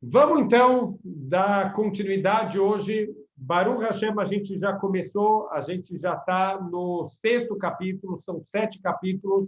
Vamos, então, dar continuidade hoje. Baruch Hashem, a gente já começou, a gente já está no 6º capítulo, são 7 capítulos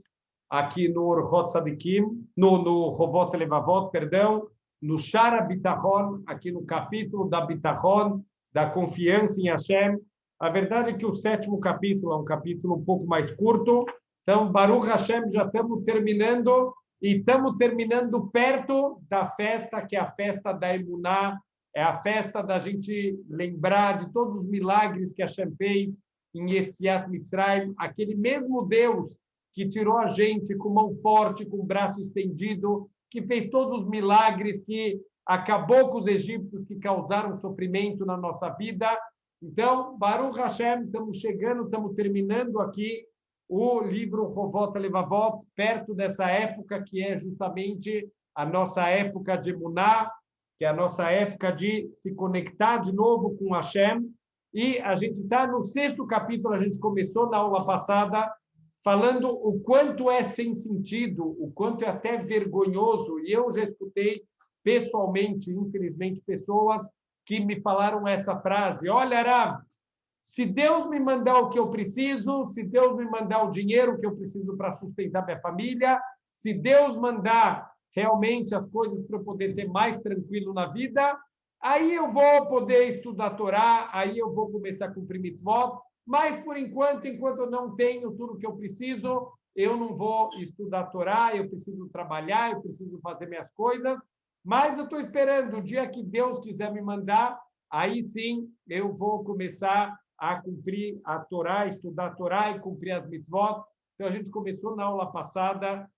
aqui no Orchot Tzadikim, no Rovot Levavot, perdão, no Shara Bitachon, aqui no capítulo da Bitachon, da confiança em Hashem. A verdade é que o 7º capítulo é um capítulo um pouco mais curto, então, Baruch Hashem, já estamos terminando. E estamos terminando perto da festa, que é a festa da Emuná, é a festa da gente lembrar de todos os milagres que Hashem fez em Yetziat Mitzrayim, aquele mesmo Deus que tirou a gente com mão forte, com o braço estendido, que fez todos os milagres, que acabou com os egípcios que causaram sofrimento na nossa vida. Então, Baruch Hashem, estamos chegando, estamos terminando aqui o livro Rovot Levavot, perto dessa época que é justamente a nossa época de Emuná, que é a nossa época de se conectar de novo com Hashem. E a gente está no 6º capítulo, a gente começou na aula passada, falando o quanto é sem sentido, o quanto é até vergonhoso. E eu já escutei pessoalmente, infelizmente, pessoas que me falaram essa frase: olha, Arav, se Deus me mandar o que eu preciso, se Deus me mandar o dinheiro que eu preciso para sustentar minha família, se Deus mandar realmente as coisas para eu poder ter mais tranquilo na vida, aí eu vou poder estudar a Torá, aí eu vou começar a cumprir mitzvot, mas por enquanto eu não tenho tudo o que eu preciso, eu não vou estudar a Torá, eu preciso trabalhar, eu preciso fazer minhas coisas, mas eu estou esperando o dia que Deus quiser me mandar, aí sim eu vou começar a cumprir a Torá, estudar a Torá e cumprir as mitzvot. Então, a gente começou na aula passada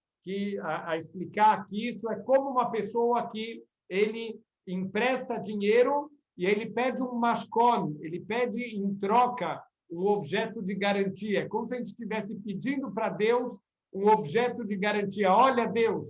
a explicar que isso é como uma pessoa que ele empresta dinheiro e ele pede um mashkon, ele pede em troca um objeto de garantia. É como se a gente estivesse pedindo para Deus um objeto de garantia. Olha, Deus,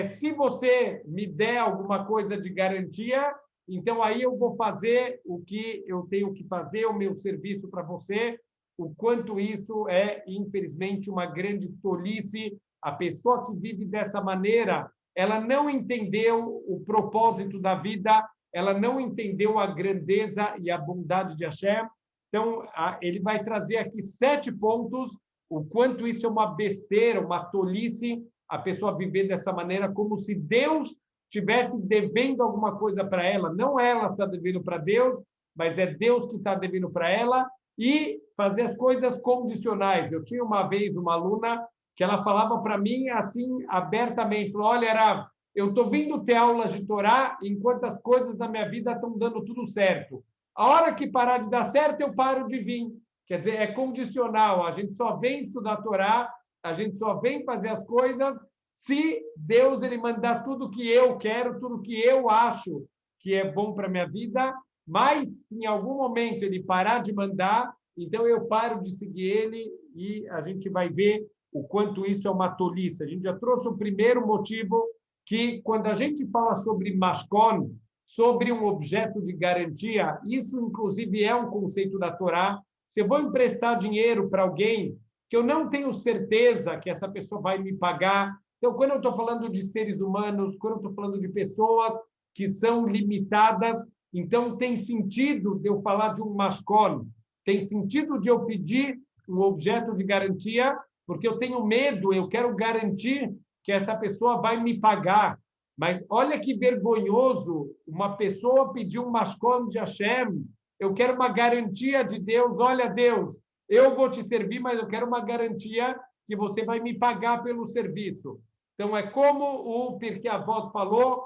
se você me der alguma coisa de garantia, então aí eu vou fazer o que eu tenho que fazer, o meu serviço para você. O quanto isso é, infelizmente, uma grande tolice. A pessoa que vive dessa maneira, ela não entendeu o propósito da vida, ela não entendeu a grandeza e a bondade de Hashem. Então, ele vai trazer aqui 7 pontos, o quanto isso é uma besteira, uma tolice, a pessoa viver dessa maneira, como se Deus estivesse devendo alguma coisa para ela. Não ela está devendo para Deus, mas é Deus que está devendo para ela, e fazer as coisas condicionais. Eu tinha uma vez uma aluna que ela falava para mim assim, abertamente, falou: olha, Arav, eu estou vindo ter aulas de Torá enquanto as coisas da minha vida estão dando tudo certo. A hora que parar de dar certo, eu paro de vir. Quer dizer, é condicional. A gente só vem estudar a Torá, a gente só vem fazer as coisas se Deus ele mandar tudo que eu quero, tudo que eu acho que é bom para minha vida, mas se em algum momento ele parar de mandar, então eu paro de seguir ele e a gente vai ver o quanto isso é uma tolice. A gente já trouxe o primeiro motivo, que quando a gente fala sobre mashkon, sobre um objeto de garantia, isso inclusive é um conceito da Torá. Se eu vou emprestar dinheiro para alguém que eu não tenho certeza que essa pessoa vai me pagar, então, quando eu estou falando de seres humanos, quando eu estou falando de pessoas que são limitadas, então tem sentido de eu falar de um mashkon, tem sentido de eu pedir um objeto de garantia, porque eu tenho medo, eu quero garantir que essa pessoa vai me pagar. Mas olha que vergonhoso uma pessoa pedir um mashkon de Hashem. Eu quero uma garantia de Deus. Olha, Deus, eu vou te servir, mas eu quero uma garantia que você vai me pagar pelo serviço. Então, é como o Pirkei Avot falou,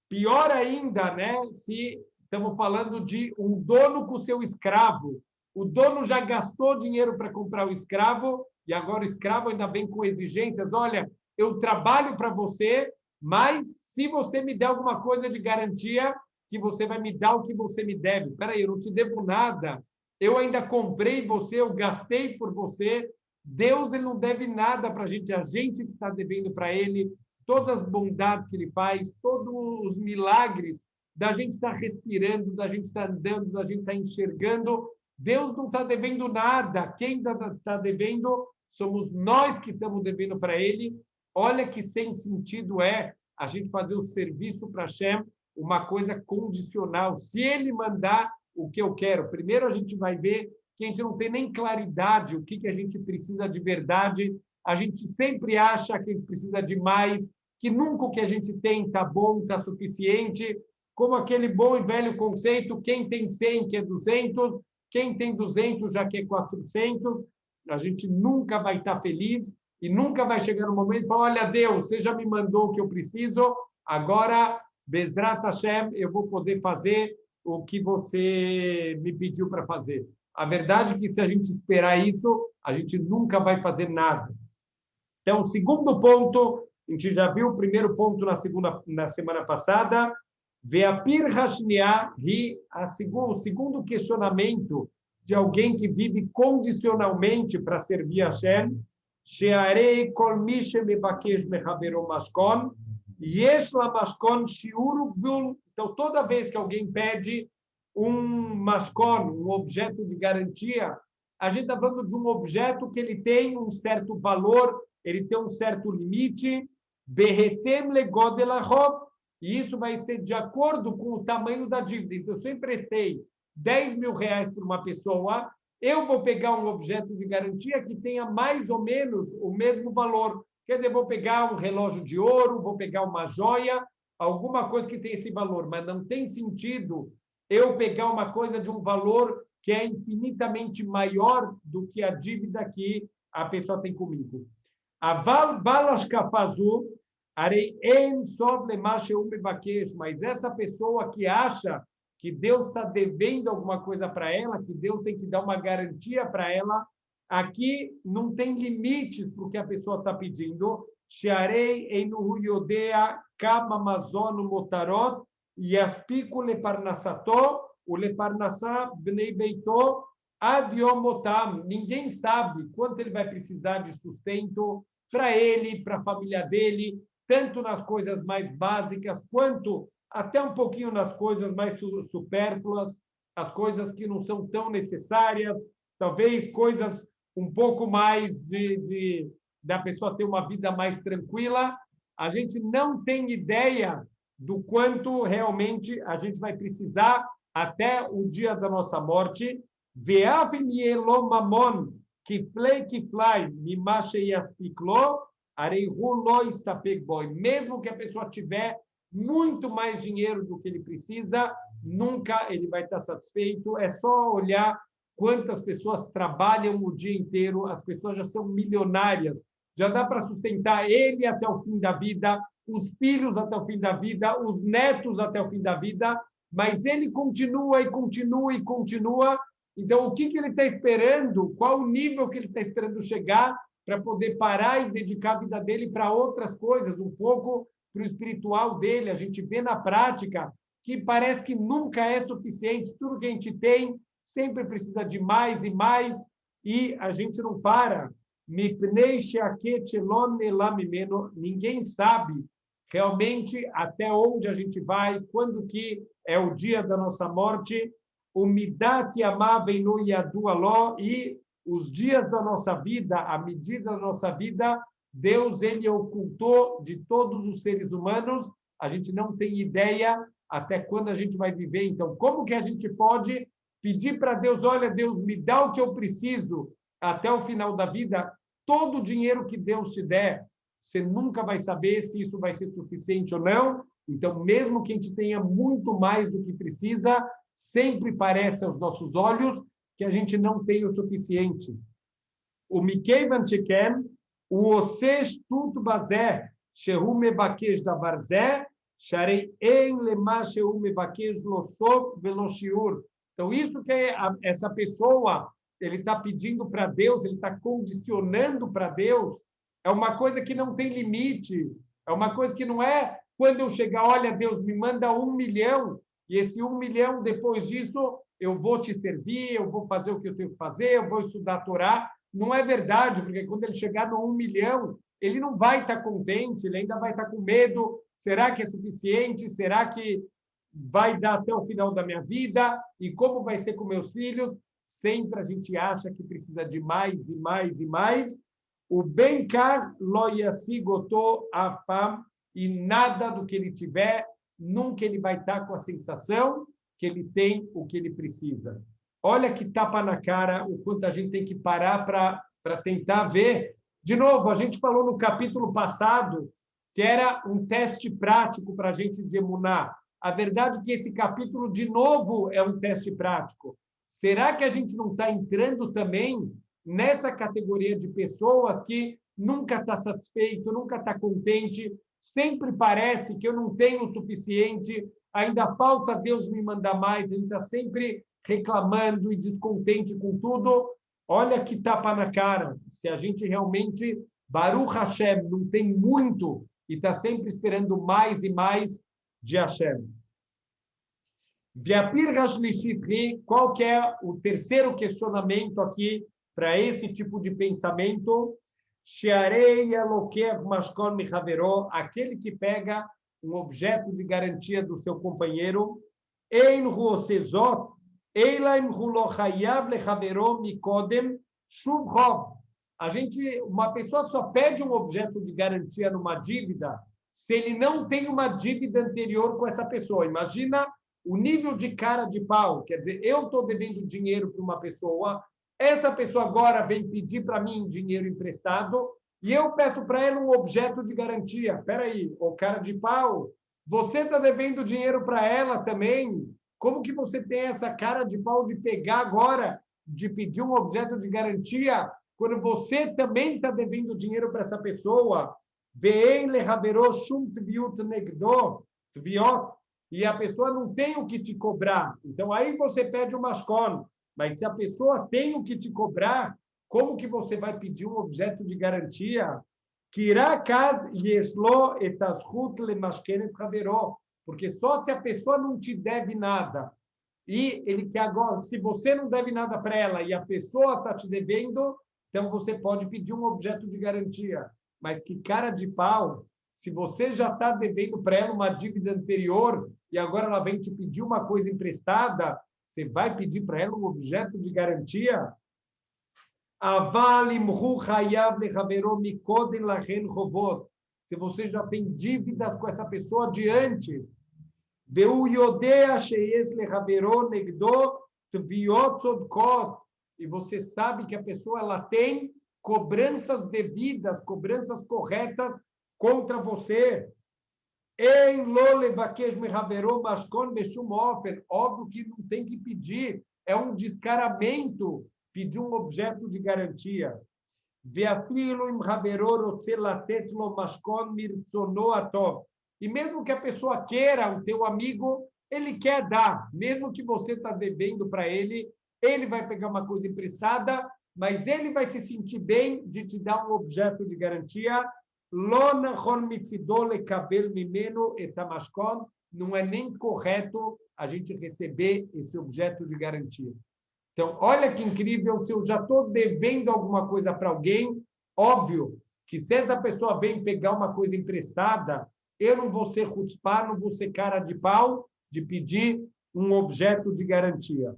pior ainda, né? Se estamos falando de um dono com seu escravo. O dono já gastou dinheiro para comprar o escravo e agora o escravo ainda vem com exigências. Olha, eu trabalho para você, mas se você me der alguma coisa de garantia, que você vai me dar o que você me deve. Espera aí, eu não te devo nada. Eu ainda comprei você, eu gastei por você. Deus ele não deve nada para a gente que está devendo para ele. Todas as bondades que ele faz, todos os milagres da gente estar respirando, da gente estar andando, da gente estar enxergando. Deus não está devendo nada. Quem está devendo somos nós que estamos devendo para ele. Olha que sem sentido é a gente fazer o serviço para Hashem, uma coisa condicional. Se ele mandar o que eu quero, primeiro a gente vai ver que a gente não tem nem claridade o que a gente precisa de verdade. A gente sempre acha que a gente precisa de mais, que nunca o que a gente tem está bom, está suficiente. Como aquele bom e velho conceito, quem tem 100 quer 200, quem tem 200 já quer 400. A gente nunca vai estar feliz e nunca vai chegar no momento e falar, olha, Deus, você já me mandou o que eu preciso, agora, Bezrat Hashem, eu vou poder fazer o que você me pediu para fazer. A verdade é que se a gente esperar isso, a gente nunca vai fazer nada. Então, o segundo ponto, a gente já viu o primeiro ponto na semana passada, Ve'apir hashniah o segundo questionamento de alguém que vive condicionalmente para servir a Hashem, she'arei kol mi shemebakesh mechavero mashkon, yesh la mashkon shiur gvul. Então, toda vez que alguém pede um mashkon, um objeto de garantia, a gente está falando de um objeto que ele tem um certo valor, ele tem um certo limite, behetem legodel hachov, e isso vai ser de acordo com o tamanho da dívida. Então, se eu emprestei 10 mil reais para uma pessoa, eu vou pegar um objeto de garantia que tenha mais ou menos o mesmo valor. Quer dizer, vou pegar um relógio de ouro, vou pegar uma joia, alguma coisa que tenha esse valor, mas não tem sentido eu pegar uma coisa de um valor que é infinitamente maior do que a dívida que a pessoa tem comigo. Aval balas kafazu, mas essa pessoa que acha que Deus está devendo alguma coisa para ela, que Deus tem que dar uma garantia para ela, aqui não tem limites para o que a pessoa está pedindo. Ninguém sabe quanto ele vai precisar de sustento para ele, para a família dele, tanto nas coisas mais básicas, quanto até um pouquinho nas coisas mais supérfluas, as coisas que não são tão necessárias, talvez coisas um pouco mais da pessoa ter uma vida mais tranquila. A gente não tem ideia do quanto realmente a gente vai precisar até o dia da nossa morte. Mesmo que a pessoa tiver muito mais dinheiro do que ele precisa, nunca ele vai estar satisfeito. É só olhar quantas pessoas trabalham o dia inteiro, as pessoas já são milionárias, já dá para sustentar ele até o fim da vida, os filhos até o fim da vida, os netos até o fim da vida, mas ele continua e continua e continua. Então, o que ele está esperando? Qual o nível que ele está esperando chegar para poder parar e dedicar a vida dele para outras coisas, um pouco para o espiritual dele? A gente vê na prática que parece que nunca é suficiente. Tudo que a gente tem sempre precisa de mais e mais, e a gente não para. Ninguém sabe realmente até onde a gente vai, quando que é o dia da nossa morte. O midat yamav no yadu aló, e os dias da nossa vida, a medida da nossa vida, Deus ele ocultou de todos os seres humanos. A gente não tem ideia até quando a gente vai viver. Então, como que a gente pode pedir para Deus, olha, Deus, me dá o que eu preciso até o final da vida? Todo o dinheiro que Deus te der, você nunca vai saber se isso vai ser suficiente ou não. Então, mesmo que a gente tenha muito mais do que precisa, sempre parece aos nossos olhos que a gente não tem o suficiente. O Mikeivan Sheken, o Osesh Tut Bazé, Shehu Mebakesh da Barzé, Sharei En Lema Shehu Mebakesh Losov Veloshiur. Então, isso que é essa pessoa, ele está pedindo para Deus, ele está condicionando para Deus, é uma coisa que não tem limite, é uma coisa que não é quando eu chegar, olha, Deus, me manda 1 milhão, e esse 1 milhão, depois disso, eu vou te servir, eu vou fazer o que eu tenho que fazer, eu vou estudar a Torá. Não é verdade, porque quando ele chegar no 1 milhão, ele não vai estar contente, ele ainda vai estar com medo. Será que é suficiente? Será que vai dar até o final da minha vida? E como vai ser com meus filhos? Sempre a gente acha que precisa de mais e mais e mais. O Benkar lo yasigotô afam, e nada do que ele tiver nunca ele vai estar com a sensação que ele tem o que ele precisa. Olha que tapa na cara o quanto a gente tem que parar para tentar ver. De novo, a gente falou no capítulo passado que era um teste prático para a gente de emuná. A verdade é que esse capítulo, de novo, é um teste prático. Será que a gente não está entrando também nessa categoria de pessoas que nunca está satisfeito, nunca está contente, sempre parece que eu não tenho o suficiente, ainda falta Deus me mandar mais, ele está sempre reclamando e descontente com tudo? Olha que tapa na cara. Se a gente realmente, Baruch Hashem, não tem muito e está sempre esperando mais e mais de Hashem. Qual que é o terceiro questionamento aqui para esse tipo de pensamento? Aquele que pega um objeto de garantia do seu companheiro, uma pessoa só pede um objeto de garantia numa dívida se ele não tem uma dívida anterior com essa pessoa. Imagina o nível de cara de pau. Quer dizer, eu estou devendo dinheiro para uma pessoa, essa pessoa agora vem pedir para mim dinheiro emprestado e eu peço para ela um objeto de garantia. Espera aí, ô cara de pau, você está devendo dinheiro para ela também? Como que você tem essa cara de pau de pegar agora, de pedir um objeto de garantia, quando você também está devendo dinheiro para essa pessoa? E a pessoa não tem o que te cobrar. Então, aí você pede o mashkon. Mas se a pessoa tem o que te cobrar, como que você vai pedir um objeto de garantia? Porque só se a pessoa não te deve nada, e ele quer agora, se você não deve nada para ela e a pessoa está te devendo, então você pode pedir um objeto de garantia. Mas que cara de pau, se você já está devendo para ela uma dívida anterior e agora ela vem te pedir uma coisa emprestada, você vai pedir para ela um objeto de garantia? Se você já tem dívidas com essa pessoa de antes, e você sabe que a pessoa ela tem cobranças devidas, cobranças corretas contra você. Óbvio que não tem que pedir, é um descaramento pedir um objeto de garantia. E mesmo que a pessoa queira, o teu amigo, ele quer dar, mesmo que você está devendo para ele, ele vai pegar uma coisa emprestada, mas ele vai se sentir bem de te dar um objeto de garantia. Não é nem correto a gente receber esse objeto de garantia. Então, olha que incrível, se eu já estou devendo alguma coisa para alguém, óbvio que se essa pessoa vem pegar uma coisa emprestada, eu não vou ser chutzpah, não vou ser cara de pau de pedir um objeto de garantia.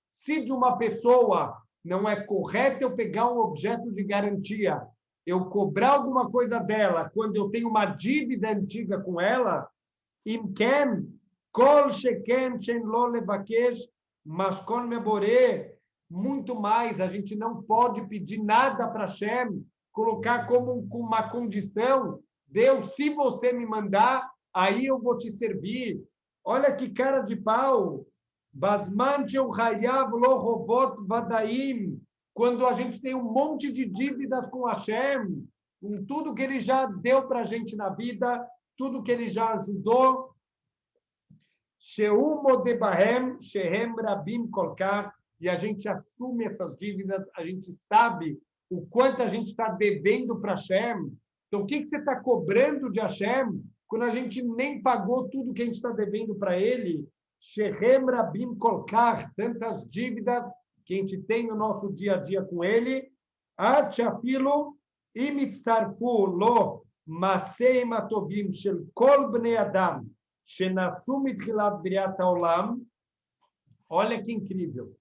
Se de uma pessoa não é correto eu pegar um objeto de garantia, eu cobrar alguma coisa dela quando eu tenho uma dívida antiga com ela, muito mais, a gente não pode pedir nada para Hashem, colocar como uma condição, Deus, se você me mandar, aí eu vou te servir. Olha que cara de pau. Quando a gente tem um monte de dívidas com Hashem, com tudo que ele já deu para a gente na vida, tudo que ele já ajudou, e a gente assume essas dívidas, a gente sabe o quanto a gente está devendo para Hashem. Então, o que você está cobrando de Hashem quando a gente nem pagou tudo que a gente está devendo para ele? Shehem Rabim Kolkar, tantas dívidas que a gente tem no nosso dia a dia com ele. Achafilo imitzarfu lo maseim atovim shel kol bnei adam shenasu mitchilat briat haolam. Olha que incrível.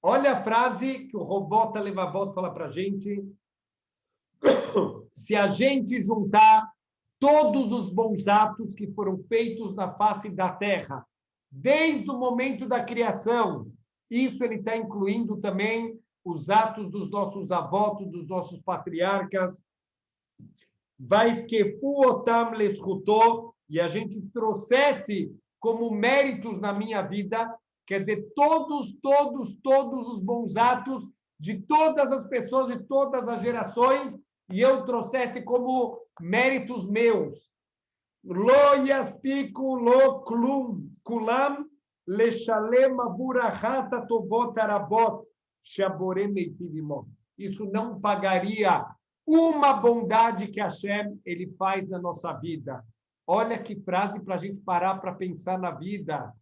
Olha a frase que o Robota Levavot fala para a gente. Se a gente juntar todos os bons atos que foram feitos na face da terra, desde o momento da criação, isso ele está incluindo também os atos dos nossos avós, dos nossos patriarcas, Vaiskefu otam leschuto, e a gente trouxesse como méritos na minha vida, quer dizer, todos os bons atos de todas as pessoas, de todas as gerações, e eu trouxesse como méritos meus. Lo yaspiku lo klum kulam leshalem aburachat tovot arabot shaborem meitivimot. Isso não pagaria uma bondade que Hashem ele faz na nossa vida. Olha que frase para a gente parar para pensar na vida.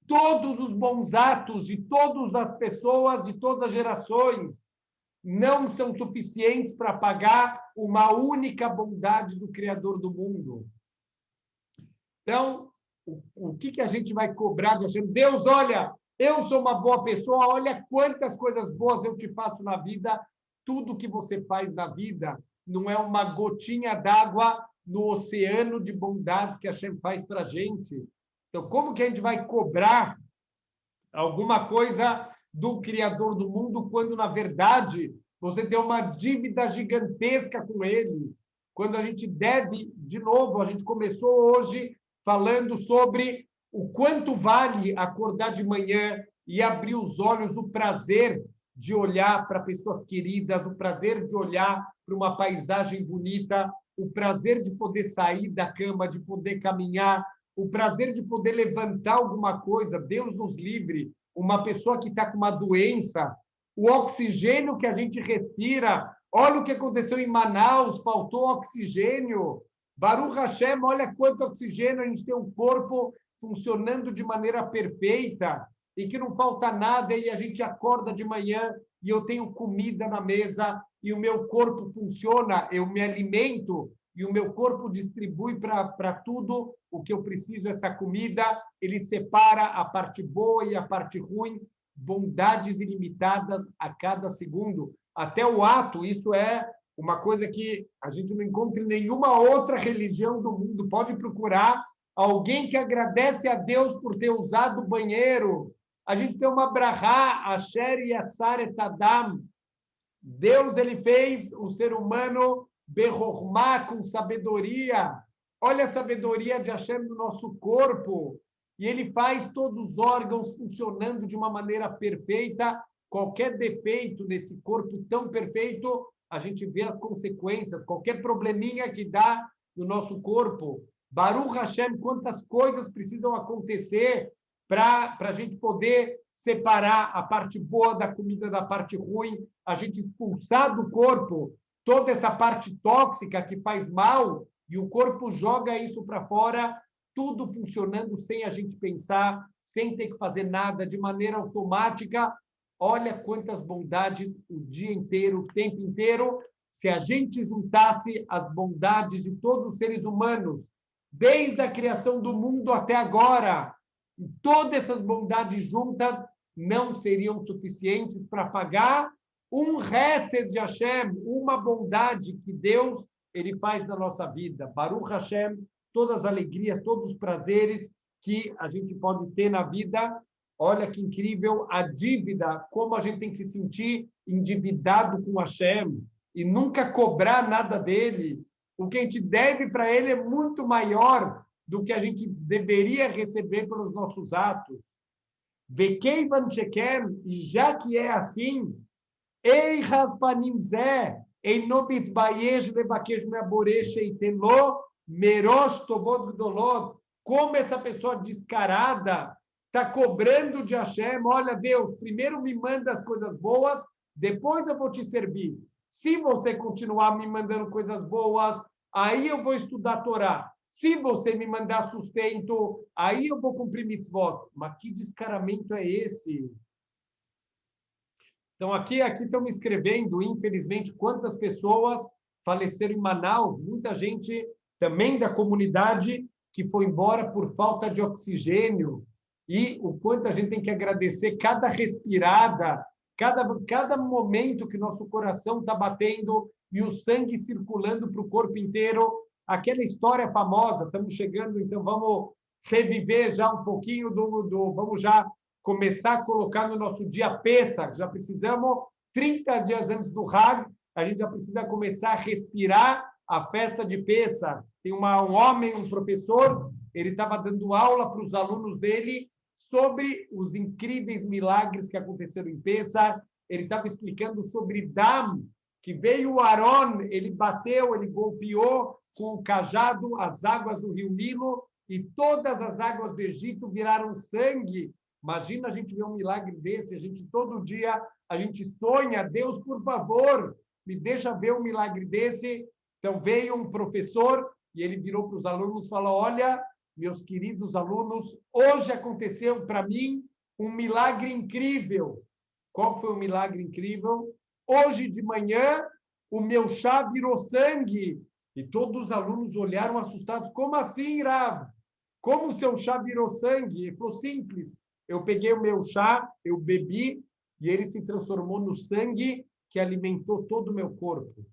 Todos os bons atos de todas as pessoas, de todas as gerações, não são suficientes para pagar uma única bondade do Criador do mundo. Então, o que a gente vai cobrar de Hashem? Deus, olha, eu sou uma boa pessoa, olha quantas coisas boas eu te faço na vida. Tudo que você faz na vida não é uma gotinha d'água no oceano de bondades que Hashem faz para a gente. Então, como que a gente vai cobrar alguma coisa do Criador do mundo, quando, na verdade, você tem uma dívida gigantesca com ele? Quando a gente deve, de novo, a gente começou hoje falando sobre o quanto vale acordar de manhã e abrir os olhos, o prazer de olhar para pessoas queridas, o prazer de olhar para uma paisagem bonita, o prazer de poder sair da cama, de poder caminhar, o prazer de poder levantar alguma coisa. Deus nos livre, uma pessoa que está com uma doença, o oxigênio que a gente respira. Olha o que aconteceu em Manaus, faltou oxigênio. Baruch Hashem, olha quanto oxigênio, a gente tem um corpo funcionando de maneira perfeita e que não falta nada, e a gente acorda de manhã e eu tenho comida na mesa e o meu corpo funciona, eu me alimento e o meu corpo distribui para tudo o que eu preciso, essa comida, ele separa a parte boa e a parte ruim, bondades ilimitadas a cada segundo. Até o ato, isso é uma coisa que a gente não encontra em nenhuma outra religião do mundo. Pode procurar alguém que agradece a Deus por ter usado o banheiro. A gente tem uma brahá, Asher Yatzar et Adam. Deus ele fez o ser humano berrohmá, com sabedoria. Olha a sabedoria de Hashem no nosso corpo. E ele faz todos os órgãos funcionando de uma maneira perfeita. Qualquer defeito nesse corpo tão perfeito, a gente vê as consequências. Qualquer probleminha que dá no nosso corpo. Baruch Hashem, quantas coisas precisam acontecer para a gente poder separar a parte boa da comida da parte ruim, a gente expulsar do corpo toda essa parte tóxica que faz mal, e o corpo joga isso para fora, tudo funcionando sem a gente pensar, sem ter que fazer nada, de maneira automática. Olha quantas bondades o dia inteiro, o tempo inteiro. Se a gente juntasse as bondades de todos os seres humanos, desde a criação do mundo até agora, todas essas bondades juntas não seriam suficientes para pagar um Hesed de Hashem, uma bondade que Deus ele faz na nossa vida. Baruch Hashem, todas as alegrias, todos os prazeres que a gente pode ter na vida. Olha que incrível a dívida, como a gente tem que se sentir endividado com Hashem e nunca cobrar nada dele. O que a gente deve para ele é muito maior do que a gente deveria receber pelos nossos atos. Vekeivan shekem, e já que é assim, ei raspanim zé, ei nobit bayesh lebakesh meaboresh eitelo, merosh tovot gdolot, como essa pessoa descarada está cobrando de Hashem. Olha, Deus, primeiro me manda as coisas boas, depois eu vou te servir. Se você continuar me mandando coisas boas, aí eu vou estudar a Torá. Se você me mandar sustento, aí eu vou cumprir mitzvot. Mas que descaramento é esse? Então, aqui estão me escrevendo, infelizmente, quantas pessoas faleceram em Manaus. Muita gente também da comunidade que foi embora por falta de oxigênio. E o quanto a gente tem que agradecer cada respirada cada momento que nosso coração está batendo e o sangue circulando para o corpo inteiro, aquela história famosa, estamos chegando, então vamos reviver já um pouquinho vamos já começar a colocar no nosso dia Pessach, já precisamos, 30 dias antes do Hag, a gente já precisa começar a respirar a festa de Pessach. Tem um homem, um professor, ele estava dando aula para os alunos dele sobre os incríveis milagres que aconteceram em Pessach. Ele estava explicando sobre Dam, que veio o Aron, ele bateu, ele golpeou com o cajado as águas do rio Nilo e todas as águas do Egito viraram sangue. Imagina a gente ver um milagre desse, a gente todo dia, a gente sonha, Deus, por favor, me deixa ver um milagre desse. Então veio um professor e ele virou para os alunos e falou: olha, meus queridos alunos, hoje aconteceu para mim um milagre incrível. Qual foi o milagre incrível? Hoje de manhã, o meu chá virou sangue. E todos os alunos olharam assustados. Como assim, Rav? Como o seu chá virou sangue? Ele falou: simples. Eu peguei o meu chá, eu bebi, e ele se transformou no sangue que alimentou todo o meu corpo.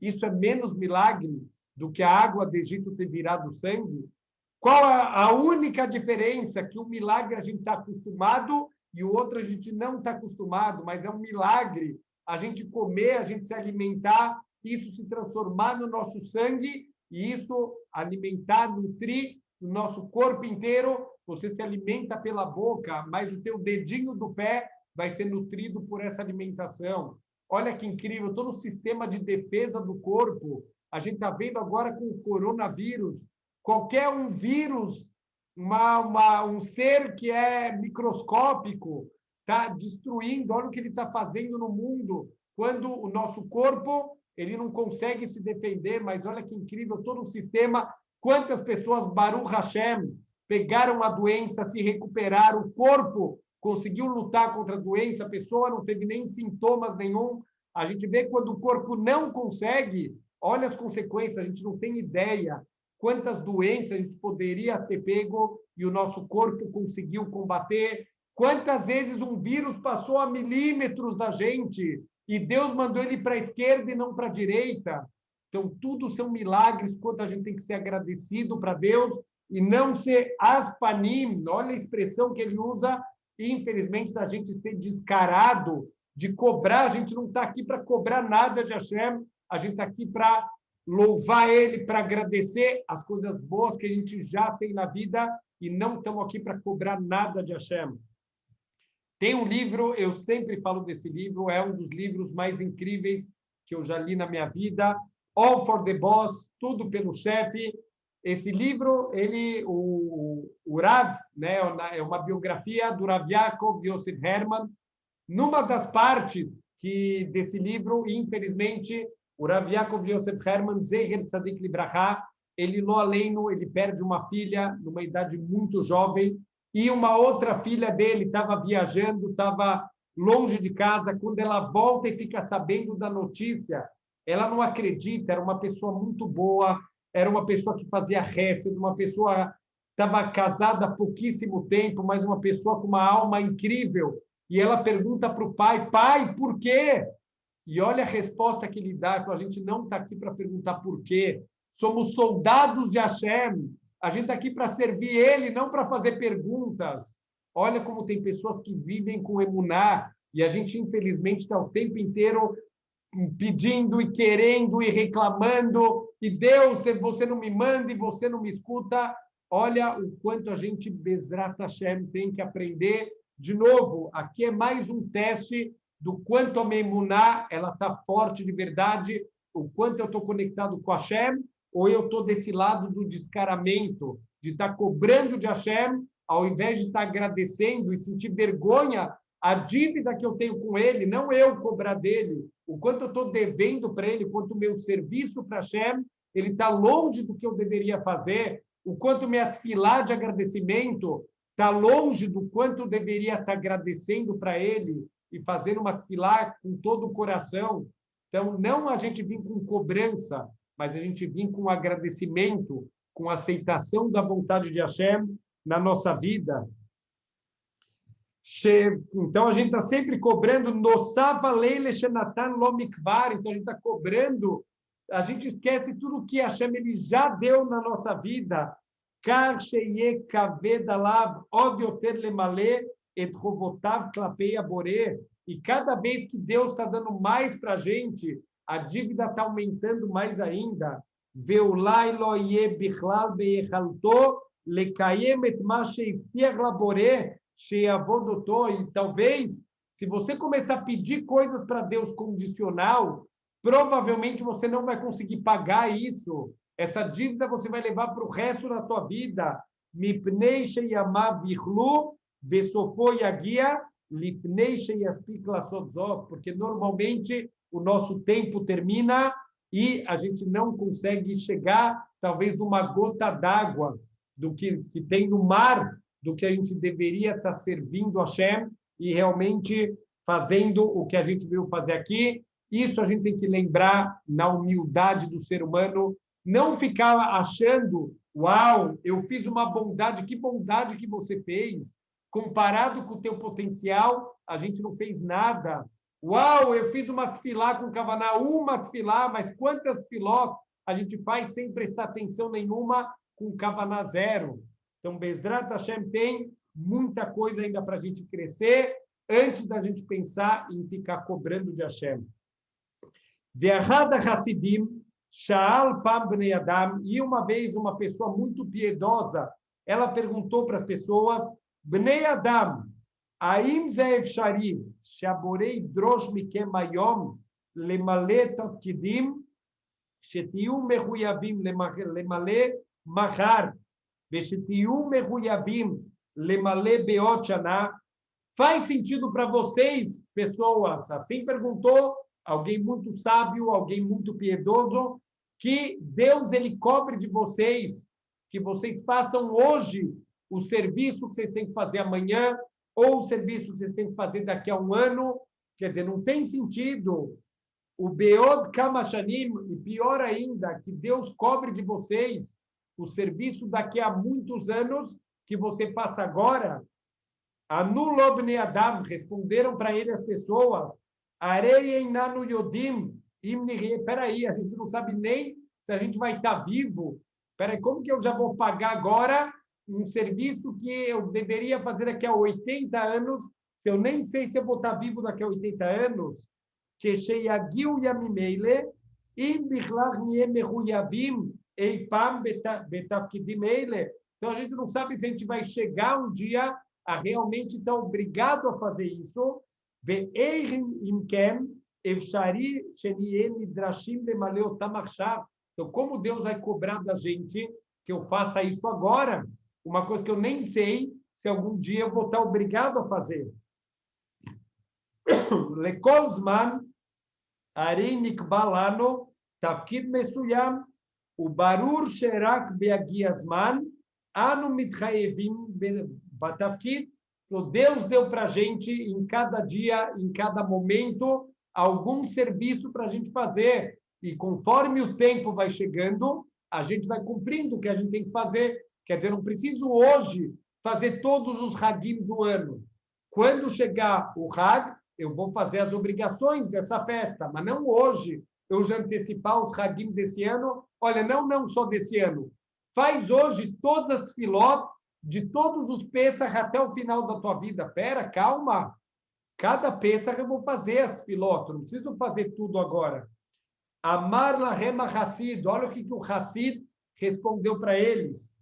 Isso é menos milagre do que a água do Egito ter virado sangue? Qual a única diferença? Que o milagre a gente está acostumado e o outro a gente não está acostumado, mas é um milagre a gente comer, a gente se alimentar, isso se transformar no nosso sangue e isso alimentar, nutrir o nosso corpo inteiro. Você se alimenta pela boca, mas o teu dedinho do pé vai ser nutrido por essa alimentação. Olha que incrível, todo o sistema de defesa do corpo. A gente está vendo agora com o coronavírus. Qualquer um vírus, um ser que é microscópico, está destruindo. Olha o que ele está fazendo no mundo. Quando o nosso corpo ele não consegue se defender, mas olha que incrível, todo o sistema. Quantas pessoas, Baruch Hashem, pegaram a doença, se recuperaram, o corpo conseguiu lutar contra a doença, a pessoa não teve nem sintomas nenhum. A gente vê quando o corpo não consegue, olha as consequências, a gente não tem ideia quantas doenças a gente poderia ter pego e o nosso corpo conseguiu combater. Quantas vezes um vírus passou a milímetros da gente e Deus mandou ele para a esquerda e não para a direita. Então, tudo são milagres, quanto a gente tem que ser agradecido para Deus e não ser aspanim. Olha a expressão que ele usa, infelizmente, da gente ser descarado, de cobrar. A gente não está aqui para cobrar nada de Hashem, a gente está aqui para louvar ele, para agradecer as coisas boas que a gente já tem na vida e não estamos aqui para cobrar nada de Hashem. Tem um livro, eu sempre falo desse livro, é um dos livros mais incríveis que eu já li na minha vida, All for the Boss, Tudo pelo Chefe. Esse livro, o Rav, né, é uma biografia do Rav Yaakov Yosef Herman. Numa das partes desse livro, infelizmente, o Rav Yaakov Yosef Herman, Zecher Tzadik Libraha, ele no aleno, ele perde uma filha numa idade muito jovem, e uma outra filha dele estava viajando, estava longe de casa. Quando ela volta e fica sabendo da notícia, ela não acredita. Era uma pessoa muito boa, era uma pessoa que fazia hesed, uma pessoa estava casada há pouquíssimo tempo, mas uma pessoa com uma alma incrível. E ela pergunta para o pai: pai, por quê? E olha a resposta que ele dá. A gente não está aqui para perguntar por quê. Somos soldados de Hashem. A gente está aqui para servir ele, não para fazer perguntas. Olha como tem pessoas que vivem com emuná e a gente, infelizmente, está o tempo inteiro pedindo e querendo e reclamando. E Deus, você não me manda e você não me escuta. Olha o quanto a gente, Bezrat Hashem, tem que aprender. De novo, aqui é mais um teste do quanto a minha emuná está forte de verdade, o quanto eu estou conectado com Hashem, ou eu estou desse lado do descaramento, de estar cobrando de Hashem, ao invés de estar agradecendo e sentir vergonha a dívida que eu tenho com ele, não eu cobrar dele, o quanto eu estou devendo para ele, o quanto o meu serviço para Hashem, ele está longe do que eu deveria fazer, o quanto minha tefilá de agradecimento está longe do quanto eu deveria estar agradecendo para ele e fazendo uma tefilá com todo o coração. Então, não a gente vir com cobrança, mas a gente vir com agradecimento, com aceitação da vontade de Hashem na nossa vida. Então, a gente está sempre cobrando, Nosava Leile Shenatan Lomikvar, então a gente está cobrando, a gente esquece tudo que Hashem ele já deu na nossa vida. Kar Sheye Kaved Alav Od Yoter Lemale Et Chovotav Klapei Aboré. E cada vez que Deus está dando mais para a gente, a dívida está aumentando mais ainda. Veulai Lo Ye Bichlal Beichalto Lekayem Et Ma Sheiftiach Laboré. E talvez, se você começar a pedir coisas para Deus condicional, provavelmente você não vai conseguir pagar isso. Essa dívida você vai levar para o resto da tua vida. Porque normalmente o nosso tempo termina e a gente não consegue chegar, talvez, numa gota d'água do que tem no mar, do que a gente deveria estar servindo a Hashem e realmente fazendo o que a gente veio fazer aqui. Isso a gente tem que lembrar na humildade do ser humano, não ficar achando, uau, eu fiz uma bondade, que bondade que você fez. Comparado com o teu potencial, a gente não fez nada. Uau, eu fiz uma tefilá com kavaná, uma tefilá, mas quantas tefiló a gente faz sem prestar atenção nenhuma com kavaná zero? Então, Bezrat Hashem tem muita coisa ainda para a gente crescer antes da gente pensar em ficar cobrando de Hashem. Ve'ahad Hasidim, Sha'al Pam Bnei Adam, e uma vez uma pessoa muito piedosa, ela perguntou para as pessoas, Bnei Adam, Aim ze efshari, she'aborei drosh mikem hayom, lemale tafkidim, shetiu mechuyavim lemale mahar, faz sentido para vocês, pessoas? Assim perguntou alguém muito sábio, alguém muito piedoso, que Deus ele cobre de vocês, que vocês façam hoje o serviço que vocês têm que fazer amanhã, ou o serviço que vocês têm que fazer daqui a um ano. Quer dizer, não tem sentido. O Beod Kamashanim, e pior ainda, que Deus cobre de vocês o serviço daqui a muitos anos que você passa agora. Anulou Bnei Adam, responderam para ele as pessoas, Arei Nanu Yodim, peraí, a gente não sabe nem se a gente vai estar vivo. Peraí, como que eu já vou pagar agora um serviço que eu deveria fazer daqui a 80 anos, se eu nem sei se eu vou estar vivo daqui a 80 anos? Que Sheyagiu Yamimeile, Im Bichlach Niem Mechuyavim, então, a gente não sabe se a gente vai chegar um dia a realmente estar obrigado a fazer isso. Então, como Deus vai cobrar da gente que eu faça isso agora? Uma coisa que eu nem sei se algum dia eu vou estar obrigado a fazer. Lekol zman, ari nikbalano, tafkid mesuyam, o barur sherak beagiasman, anu mitchaevim batafkid. Deus deu para a gente, em cada dia, em cada momento, algum serviço para a gente fazer. E conforme o tempo vai chegando, a gente vai cumprindo o que a gente tem que fazer. Quer dizer, não preciso hoje fazer todos os Hagim do ano. Quando chegar o Hag, eu vou fazer as obrigações dessa festa, mas não hoje. Eu já antecipar os Hagim desse ano. Olha, não só desse ano. Faz hoje todas as tefilot de todos os Pesach até o final da tua vida. Pera, calma. Cada Pesach eu vou fazer as tefilot. Não preciso fazer tudo agora. Amar lahem Hassid. Olha o que o Hassid respondeu para eles.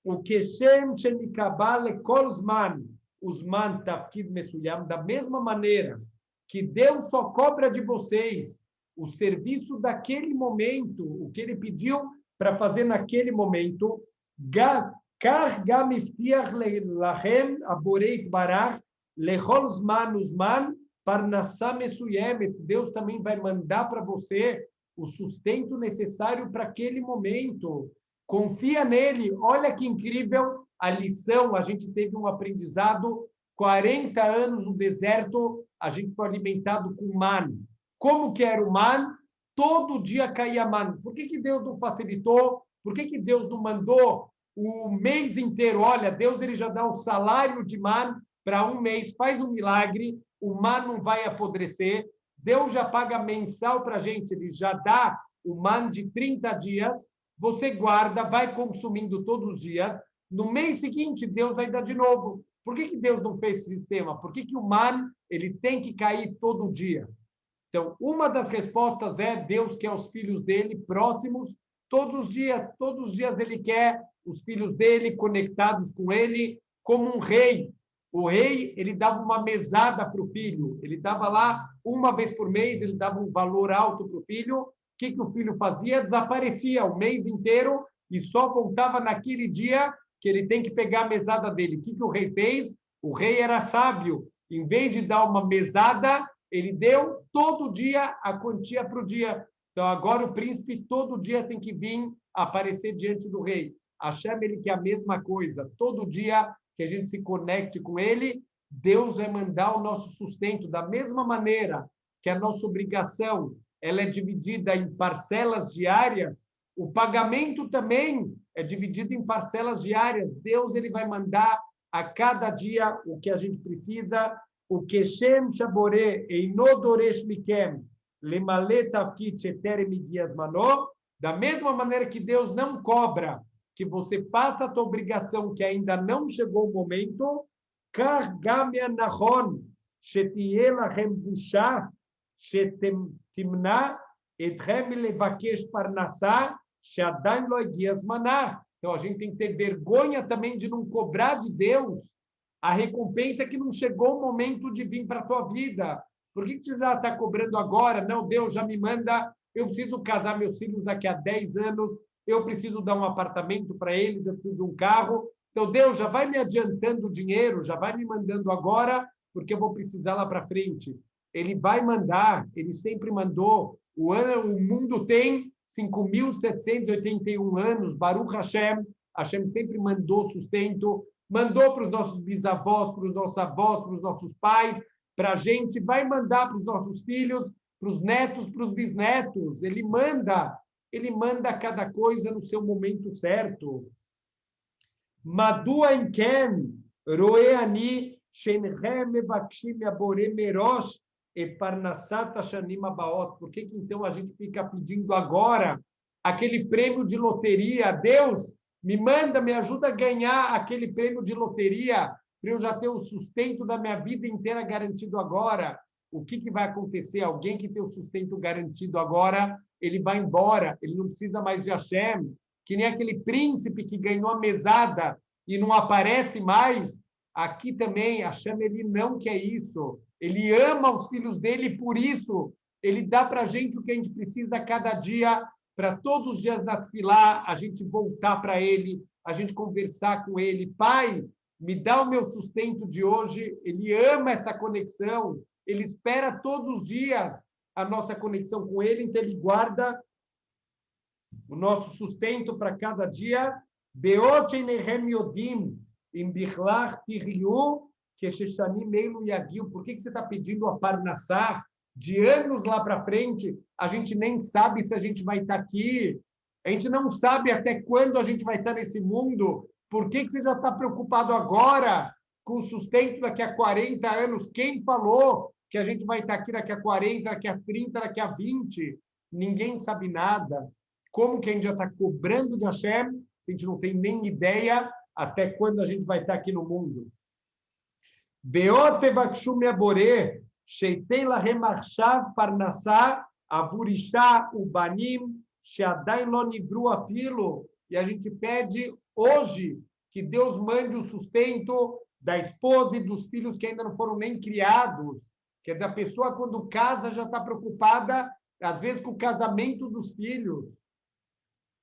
O Keshem shenikabal kol zman. Usman tafkid mesuyam. Da mesma maneira que Deus só cobra de vocês o serviço daquele momento, o que ele pediu para fazer naquele momento. Kach gam iftiach lachem aborei barach lechol zman uzman parnassah mesuyemet. Deus também vai mandar para você o sustento necessário para aquele momento. Confia nele. Olha que incrível a lição. A gente teve um aprendizado, 40 anos no deserto, a gente foi alimentado com man. Como que era o man? Todo dia caía man. Por que Deus não facilitou? Por que Deus não mandou o mês inteiro? Olha, Deus ele já dá o salário de man para um mês, faz um milagre, o man não vai apodrecer, Deus já paga mensal para a gente, ele já dá o man de 30 dias, você guarda, vai consumindo todos os dias, no mês seguinte Deus vai dar de novo. Por que Deus não fez esse sistema? Por que o man ele tem que cair todo dia? Então, uma das respostas é Deus quer os filhos dele próximos todos os dias ele quer os filhos dele conectados com ele como um rei. O rei, ele dava uma mesada para o filho, ele dava lá uma vez por mês, ele dava um valor alto para o filho. O que o filho fazia? Desaparecia o mês inteiro e só voltava naquele dia que ele tem que pegar a mesada dele. O que o rei fez? O rei era sábio. Em vez de dar uma mesada, ele deu todo dia a quantia para o dia. Então, agora o príncipe todo dia tem que vir aparecer diante do rei. Hashem, ele quer a mesma coisa. Todo dia que a gente se conecte com ele, Deus vai mandar o nosso sustento. Da mesma maneira que a nossa obrigação ela é dividida em parcelas diárias, o pagamento também é dividido em parcelas diárias. Deus ele vai mandar a cada dia o que a gente precisa. O Keshem Shabore Einodoresh Mikem Lemale Tafkit Sheterem Igias Mano, da mesma maneira que Deus não cobra que você faça a tua obrigação que ainda não chegou o momento, Kar Gamia Nahon Shetie Lachem Busha Shetimna Etchem Levakesh Parnassá Sheadaim Lo Igias Maná. Então a gente tem que ter vergonha também de não cobrar de Deus a recompensa que não chegou o momento de vir para a tua vida. Por que você já está cobrando agora? Não, Deus já me manda, eu preciso casar meus filhos daqui a 10 anos, eu preciso dar um apartamento para eles, eu preciso de um carro. Então, Deus já vai me adiantando o dinheiro, já vai me mandando agora, porque eu vou precisar lá para frente. Ele vai mandar, ele sempre mandou. O mundo tem 5.781 anos, Baruch Hashem, Hashem sempre mandou sustento, mandou para os nossos bisavós, para os nossos avós, para os nossos pais, para a gente, vai mandar para os nossos filhos, para os netos, para os bisnetos. Ele manda cada coisa no seu momento certo. Madua imken roeani shenchem mevakshim yabore merosh e parnassat hashanim abaot. Por que então a gente fica pedindo agora aquele prêmio de loteria? Deus, me manda, me ajuda a ganhar aquele prêmio de loteria para eu já ter o sustento da minha vida inteira garantido agora. O que vai acontecer? Alguém que tem o sustento garantido agora, ele vai embora, ele não precisa mais de Hashem, que nem aquele príncipe que ganhou a mesada e não aparece mais. Aqui também, Hashem, ele não quer isso. Ele ama os filhos dele e por isso ele dá para a gente o que a gente precisa a cada dia, para todos os dias da Tefilá, a gente voltar para ele, a gente conversar com ele. Pai, me dá o meu sustento de hoje. Ele ama essa conexão. Ele espera todos os dias a nossa conexão com ele, então ele guarda o nosso sustento para cada dia. Por que você está pedindo a Parnassá? De anos lá para frente, a gente nem sabe se a gente vai estar aqui. A gente não sabe até quando a gente vai estar nesse mundo. Por que você já está preocupado agora com o sustento daqui a 40 anos? Quem falou que a gente vai estar aqui daqui a 40, daqui a 30, daqui a 20? Ninguém sabe nada. Como que a gente já está cobrando de Hashem, se a gente não tem nem ideia até quando a gente vai estar aqui no mundo? Veotevakshu meabore, sheitei lahem arshav parnassá, avurishá ubanim, sheadaim lo nivru afilo. E a gente pede hoje que Deus mande o sustento da esposa e dos filhos que ainda não foram nem criados. Quer dizer, a pessoa, quando casa, já está preocupada, às vezes, com o casamento dos filhos.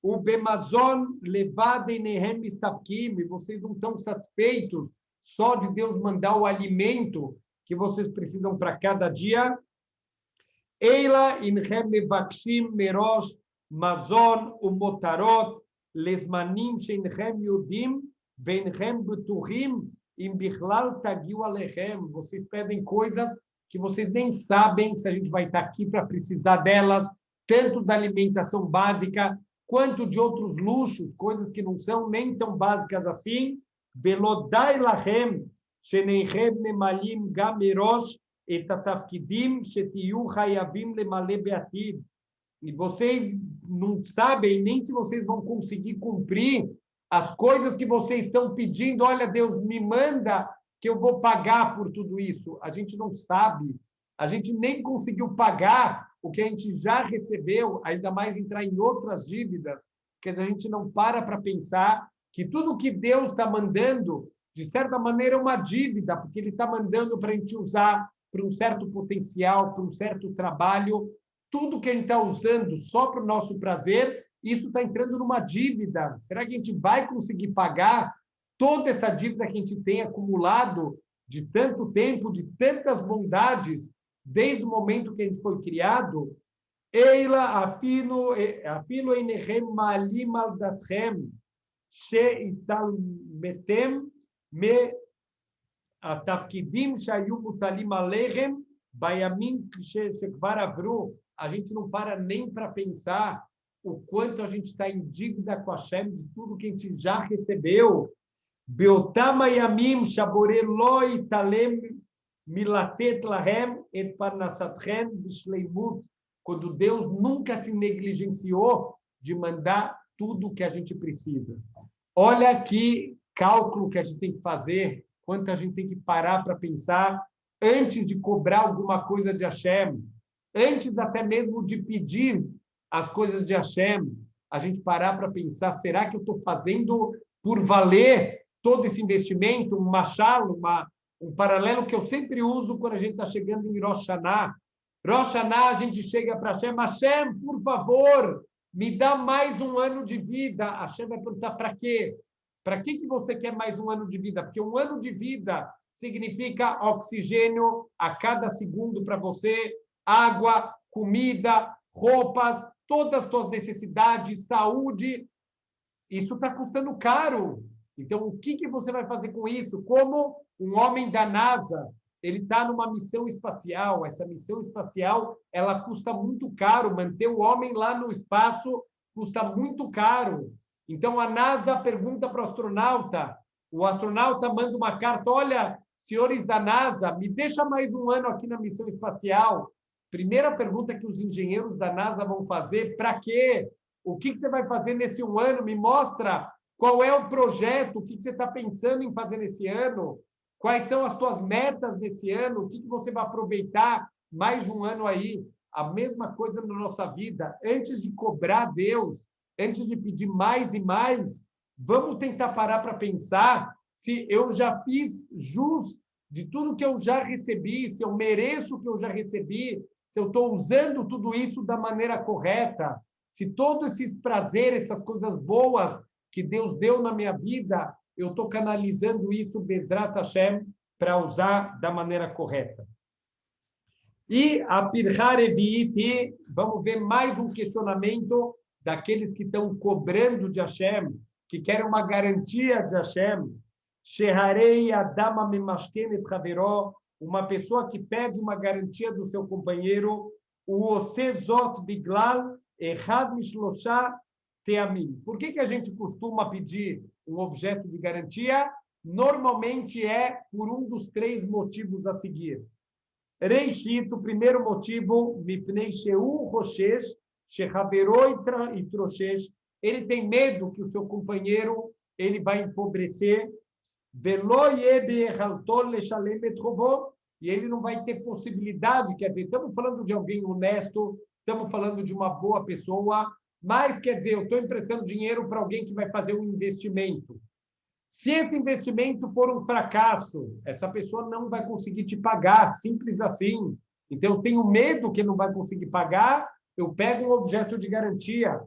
O bemazon levada em nehem istapkim, vocês não estão satisfeitos só de Deus mandar o alimento que vocês precisam para cada dia. Eila inhem mevakshim merosh mazon umotarot lesmanim sheinhem yudim veinhem beturim im bichlal tagiu alechem. Vocês pedem coisas que vocês nem sabem se a gente vai estar aqui para precisar delas, tanto da alimentação básica quanto de outros luxos, coisas que não são nem tão básicas assim. Velodai lachem Sheneihem memalim gam merosh et atafkidim shetiyu hayavim lemale beatid. E vocês não sabem nem se vocês vão conseguir cumprir as coisas que vocês estão pedindo. Olha, Deus, me manda que eu vou pagar por tudo isso. A gente não sabe. A gente nem conseguiu pagar o que a gente já recebeu, ainda mais entrar em outras dívidas, porque a gente não para pensar que tudo que Deus está mandando, de certa maneira, é uma dívida, porque Ele está mandando para a gente usar para um certo potencial, para um certo trabalho. Tudo que a gente está usando só para o nosso prazer, isso está entrando numa dívida. Será que a gente vai conseguir pagar toda essa dívida que a gente tem acumulado de tanto tempo, de tantas bondades, desde o momento que a gente foi criado? Eila afino einechem malim al datchem she'italmetem me atafkidim shayu mutalim alechem bayamim shekvar avru. A gente não para nem para pensar o quanto a gente está em dívida com a Hashem de tudo que a gente já recebeu. Beotam ayamim shabore lo italem milatet lahem et parnasatchem bishleimut. Quando Deus nunca se negligenciou de mandar tudo o que a gente precisa. Olha que cálculo que a gente tem que fazer, quanto a gente tem que parar para pensar antes de cobrar alguma coisa de Hashem, antes até mesmo de pedir as coisas de Hashem, a gente parar para pensar, será que eu estou fazendo por valer todo esse investimento? Um machalo, um paralelo que eu sempre uso quando a gente está chegando em Rosh Hashanah. Rosh Hashanah, a gente chega para Hashem, Hashem, por favor, me dá mais um ano de vida. Hashem vai perguntar, para quê? Para que você quer mais um ano de vida? Porque um ano de vida significa oxigênio a cada segundo para você, água, comida, roupas, todas as suas necessidades, saúde. Isso está custando caro. Então, o que você vai fazer com isso? Como um homem da NASA, ele está numa missão espacial. Essa missão espacial, ela custa muito caro. Manter o homem lá no espaço custa muito caro. Então, a NASA pergunta para o astronauta manda uma carta, olha, senhores da NASA, me deixa mais um ano aqui na missão espacial. Primeira pergunta que os engenheiros da NASA vão fazer, para quê? O que você vai fazer nesse um ano? Me mostra qual é o projeto, o que você está pensando em fazer nesse ano, quais são as tuas metas nesse ano, o que você vai aproveitar mais um ano aí. A mesma coisa na nossa vida. Antes de cobrar Deus, antes de pedir mais e mais, vamos tentar parar para pensar se eu já fiz jus de tudo que eu já recebi, se eu mereço o que eu já recebi, se eu estou usando tudo isso da maneira correta, se todos esses prazeres, essas coisas boas que Deus deu na minha vida, eu estou canalizando isso, Bezrat Hashem, para usar da maneira correta. E a Pircha Revi'it, vamos ver mais um questionamento daqueles que estão cobrando de Hashem, que querem uma garantia de Hashem. Sheharei Adama Memashken et Chaveró, uma pessoa que pede uma garantia do seu companheiro, o Osezot Biglal Echad Mishlosha Teamim. Por que a gente costuma pedir um objeto de garantia? Normalmente é por um dos três motivos a seguir. Reishit, o primeiro motivo, Mipnei Sheu Roshesh, Shechaveró e Troshesh, ele tem medo que o seu companheiro ele vai empobrecer, e ele não vai ter possibilidade, quer dizer, estamos falando de alguém honesto, estamos falando de uma boa pessoa, mas, quer dizer, eu estou emprestando dinheiro para alguém que vai fazer um investimento. Se esse investimento for um fracasso, essa pessoa não vai conseguir te pagar, simples assim. Então, eu tenho medo que não vai conseguir pagar, eu pego um objeto de garantia.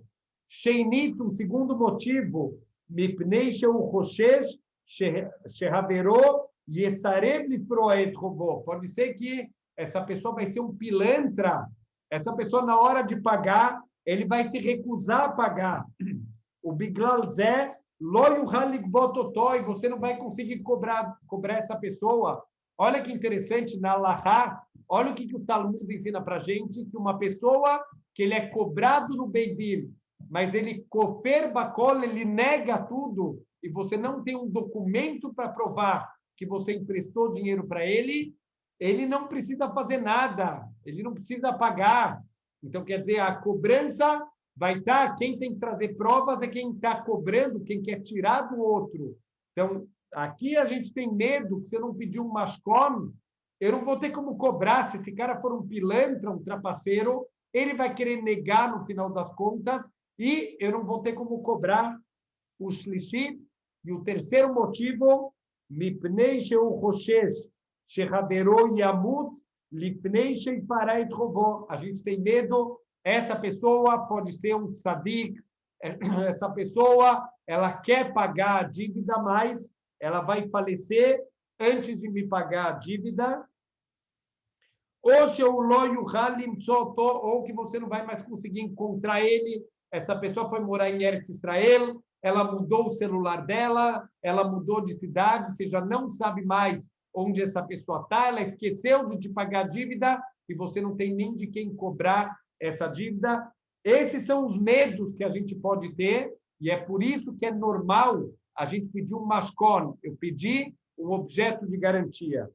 Sheinit, um segundo motivo, Mipnei Sheu Roshesh, Shehaveró Yesarev Lifroet Robô. Pode ser que essa pessoa vai ser um pilantra, essa pessoa, na hora de pagar, ele vai se recusar a pagar. O Biglal Zé, Loyu Halik Bototoi, você não vai conseguir cobrar essa pessoa. Olha que interessante, na Allahá, olha o que o Talmud ensina para a gente, que uma pessoa que ele é cobrado no Beidin, mas ele kofer bakol, ele nega tudo, e você não tem um documento para provar que você emprestou dinheiro para ele, ele não precisa fazer nada, ele não precisa pagar. Então, quer dizer, a cobrança vai estar, quem tem que trazer provas é quem está cobrando, quem quer tirar do outro. Então, aqui a gente tem medo que se eu não pedir um mashkom, eu não vou ter como cobrar. Se esse cara for um pilantra, um trapaceiro, ele vai querer negar no final das contas e eu não vou ter como cobrar o shlishi. E o terceiro motivo, mipnei sheu choshesh shechavero yamut lifnei sheifarah et rovó. A gente tem medo, essa pessoa pode ser um tzadik, essa pessoa, ela quer pagar a dívida, mas ela vai falecer antes de me pagar a dívida, ou que você não vai mais conseguir encontrar ele. Essa pessoa foi morar em Eretz Israel, ela mudou o celular dela, ela mudou de cidade, você já não sabe mais onde essa pessoa está, ela esqueceu de te pagar a dívida e você não tem nem de quem cobrar essa dívida. Esses são os medos que a gente pode ter, e é por isso que é normal a gente pedir um mashkon. Eu pedi um objeto de garantia.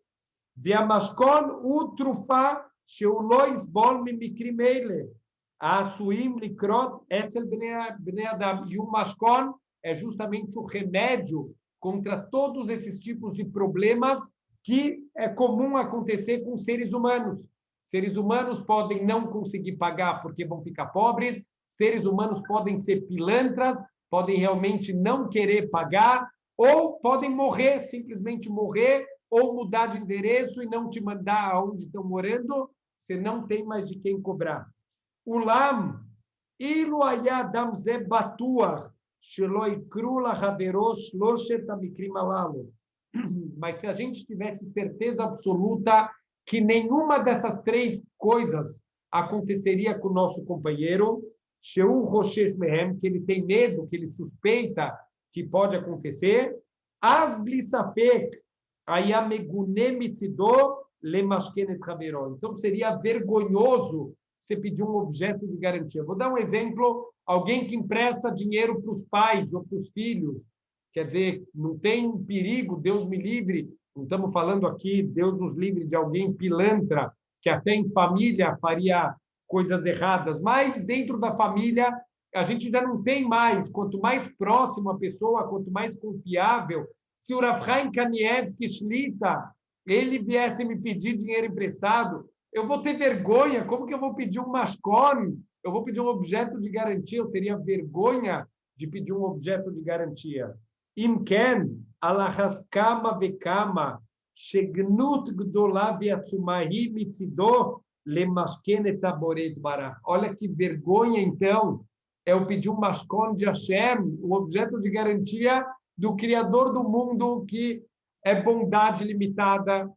והמשכון הוא תרופה שהוא לא יסבול ממקרים אלה, העשויים לקרות אצל בני אדם. E o mashkon é justamente o remédio contra todos esses tipos de problemas que é comum acontecer com seres humanos. Seres humanos podem não conseguir pagar porque vão ficar pobres, seres humanos podem ser pilantras, podem realmente não querer pagar, ou podem morrer, simplesmente morrer, ou mudar de endereço e não te mandar aonde estão morando, você não tem mais de quem cobrar. Ulam, ilu ayadam ze batuach, shelo ikru lahavero shloshet hamikrim alalu. Mas se a gente tivesse certeza absoluta que nenhuma dessas três coisas aconteceria com o nosso companheiro, sheu roshesh mehem, que ele tem medo, que ele suspeita que pode acontecer, as blisafek, então, seria vergonhoso você pedir um objeto de garantia. Vou dar um exemplo, alguém que empresta dinheiro para os pais ou para os filhos, quer dizer, não tem perigo, Deus me livre, não estamos falando aqui, Deus nos livre de alguém pilantra, que até em família faria coisas erradas, mas dentro da família a gente já não tem mais, quanto mais próximo a pessoa, quanto mais confiável. Se o Rav Chaim Kanievski Shlita, ele viesse me pedir dinheiro emprestado, eu vou ter vergonha. Como que eu vou pedir um mashkon? Eu vou pedir um objeto de garantia. Eu teria vergonha de pedir um objeto de garantia. Imken, alahaskama bekama, shegnut gdola beatsumahi mitzido lemashken etaboret barach. Olha que vergonha, então, é eu pedir um mashkon de Hashem, um objeto de garantia do Criador do mundo, que é bondade limitada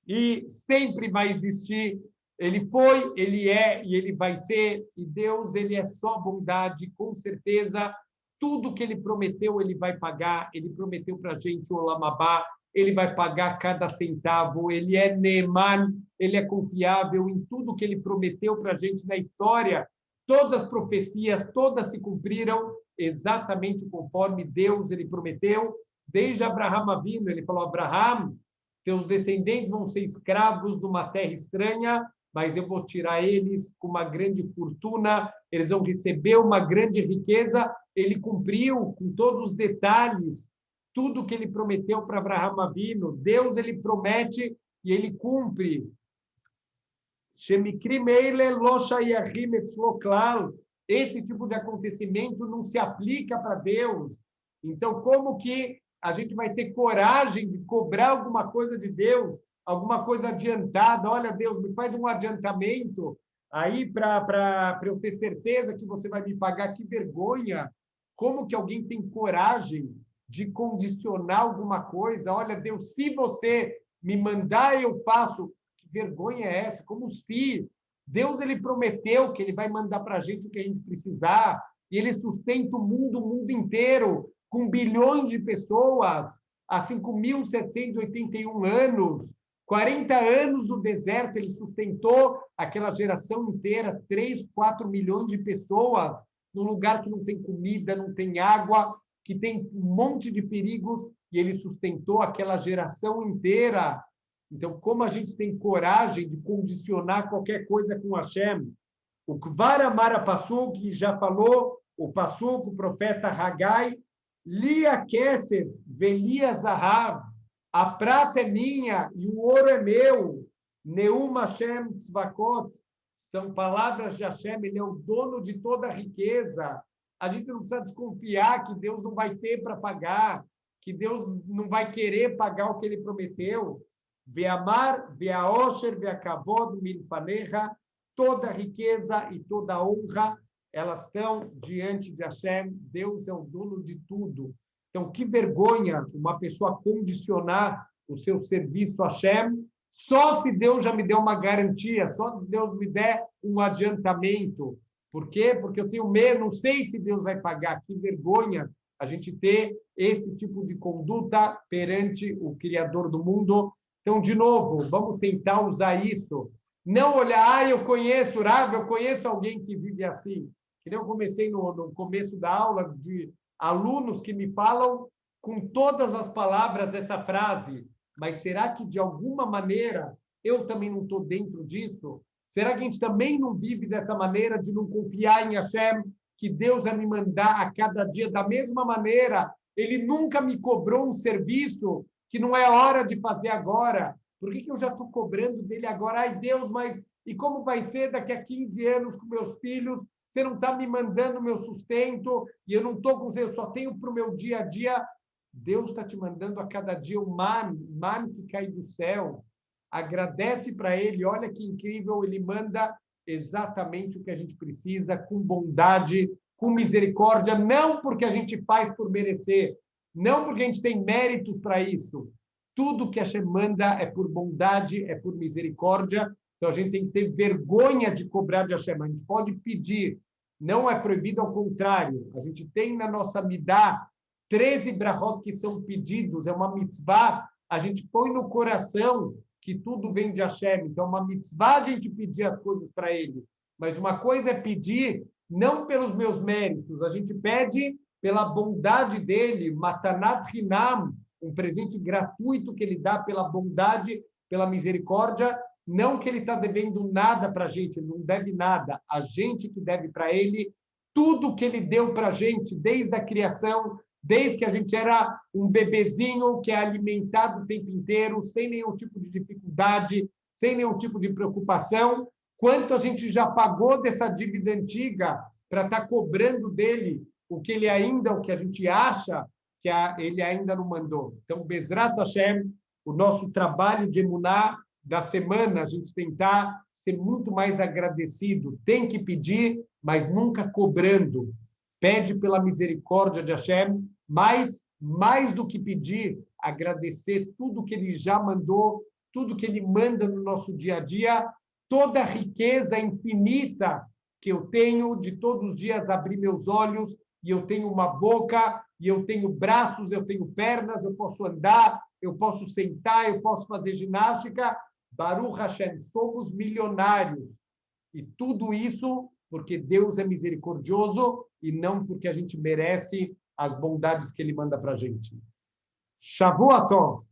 e sempre vai existir. Ele foi, ele é e ele vai ser. E Deus, ele é só bondade, com certeza. Tudo que ele prometeu, ele vai pagar. Ele prometeu para a gente o Olam Habá, ele vai pagar cada centavo. Ele é Neeman, ele é confiável em tudo que ele prometeu para a gente na história. Todas as profecias, todas se cumpriram exatamente conforme Deus ele prometeu. Desde Abraham Avinu, ele falou: Abraham, teus descendentes vão ser escravos numa terra estranha, mas eu vou tirar eles com uma grande fortuna, eles vão receber uma grande riqueza. Ele cumpriu com todos os detalhes tudo que ele prometeu para Abraham Avinu. Deus, ele promete e ele cumpre. Esse tipo de acontecimento não se aplica para Deus. Então, como que a gente vai ter coragem de cobrar alguma coisa de Deus, alguma coisa adiantada? Olha, Deus, me faz um adiantamento aí para eu ter certeza que você vai me pagar. Que vergonha! Como que alguém tem coragem de condicionar alguma coisa? Olha, Deus, se você me mandar, eu faço. Que vergonha é essa? Como se Deus, ele prometeu que ele vai mandar para a gente o que a gente precisar, e ele sustenta o mundo inteiro, com bilhões de pessoas, há 5.781 anos, 40 anos do deserto, ele sustentou aquela geração inteira, 3, 4 milhões de pessoas, num lugar que não tem comida, não tem água, que tem um monte de perigos, e ele sustentou aquela geração inteira. Então, como a gente tem coragem de condicionar qualquer coisa com Hashem? O Kvar Amar Pasuk, que já falou, o Pasuk, o profeta Hagai, Lia Kesef, Velia Zahav, a prata é minha e o ouro é meu. Neum Hashem Tzvakot, são palavras de Hashem, ele é o dono de toda a riqueza. A gente não precisa desconfiar que Deus não vai ter para pagar, que Deus não vai querer pagar o que ele prometeu. Ve'amar, ve'aosher, ve'akavod, milpanecha, toda a riqueza e toda a honra, elas estão diante de Hashem. Deus é o dono de tudo. Então, que vergonha uma pessoa condicionar o seu serviço a Hashem só se Deus já me deu uma garantia, só se Deus me der um adiantamento. Por quê? Porque eu tenho medo, não sei se Deus vai pagar. Que vergonha a gente ter esse tipo de conduta perante o Criador do mundo. Então, de novo, vamos tentar usar isso. Não olhar, eu conheço, Rav, eu conheço alguém que vive assim. Que nem eu comecei no começo da aula, de alunos que me falam com todas as palavras essa frase. Mas será que, de alguma maneira, eu também não estou dentro disso? Será que a gente também não vive dessa maneira de não confiar em Hashem, que Deus vai me mandar a cada dia da mesma maneira? Ele nunca me cobrou um serviço que não é hora de fazer agora. Por que eu já estou cobrando dele agora? Ai, Deus, mas e como vai ser daqui a 15 anos com meus filhos? Você não está me mandando meu sustento e eu não estou com você, eu só tenho para o meu dia a dia. Deus está te mandando a cada dia o man que cai do céu. Agradece para ele, olha que incrível, ele manda exatamente o que a gente precisa, com bondade, com misericórdia, não porque a gente faz por merecer, não porque a gente tem méritos para isso. Tudo que a Hashem manda é por bondade, é por misericórdia. Então a gente tem que ter vergonha de cobrar de Hashem. A gente pode pedir, não é proibido, ao contrário. A gente tem na nossa midá 13 brachot que são pedidos, é uma mitzvah, a gente põe no coração que tudo vem de Hashem. Então, é uma mitzvah a gente pedir as coisas para ele. Mas uma coisa é pedir não pelos meus méritos, a gente pede pela bondade dele, matanat hinam, um presente gratuito que ele dá pela bondade, pela misericórdia, não que ele está devendo nada para a gente, ele não deve nada, a gente que deve para ele tudo que ele deu para a gente, desde a criação, desde que a gente era um bebezinho que é alimentado o tempo inteiro, sem nenhum tipo de dificuldade, sem nenhum tipo de preocupação, quanto a gente já pagou dessa dívida antiga para estar cobrando dele o que ele ainda, o que a gente acha que ele ainda não mandou. Então, Bezrat Hashem, o nosso trabalho de emuná da semana, a gente tentar ser muito mais agradecido. Tem que pedir, mas nunca cobrando. Pede pela misericórdia de Hashem, mas mais do que pedir, agradecer tudo que ele já mandou, tudo que ele manda no nosso dia a dia, toda a riqueza infinita que eu tenho de todos os dias abrir meus olhos, e eu tenho uma boca, e eu tenho braços, eu tenho pernas, eu posso andar, eu posso sentar, eu posso fazer ginástica. Baruch Hashem, somos milionários. E tudo isso porque Deus é misericordioso e não porque a gente merece as bondades que ele manda para a gente. Shavuot Tov.